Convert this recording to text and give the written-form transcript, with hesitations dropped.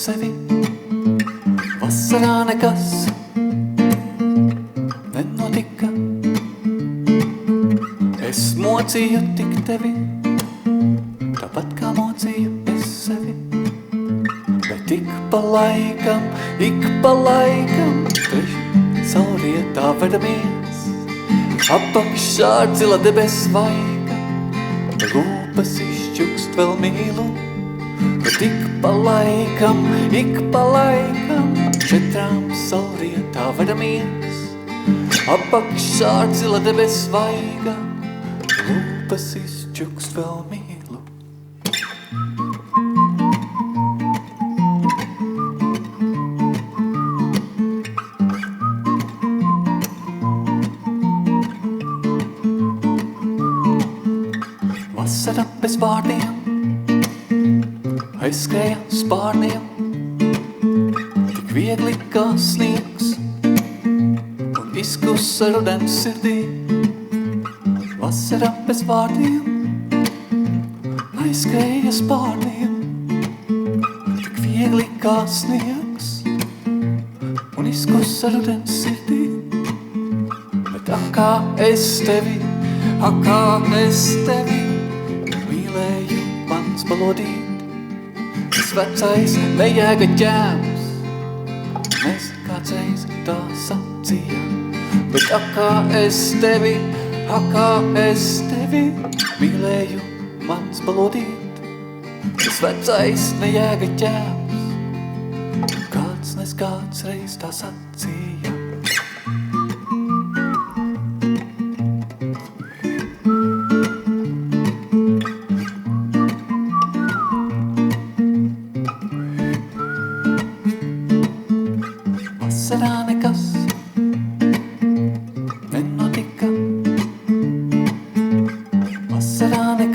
sevi. Vasarā nekas nenotika. Es mocīju tik tevi, tāpat kā mocīju es sevi. Bet ik pa laikam, teši saulrietā vedamies, apakšā ar dzila debes vaiga, lūpas izšķukst vēl mīlu. Bet ik pa laikam, četrām saulrietā vedamies, apakšā ar dzila debes vaiga, lūpas izšķukst vēl mīlu. Vasara bez vārdiem aizskrēja spārniem, tik viegli kā sniegs un izkusa rudens sirdī. Vasara bez vārdiem aizskrēja spārniem, tik viegli kā sniegs un izkusa rudens sirdī. Bet kā es tevi mīlēju, mans balodīt, tas vecais nejēga ķēms, mēs kādreiz tā sacījām. Bet kā es tevi mīlēju, mans balodīt, tas vecais nejēga ķēms, kāds nes kāds reiz tā sacījām. Vasarā nekas nenotika. Vasarā nekas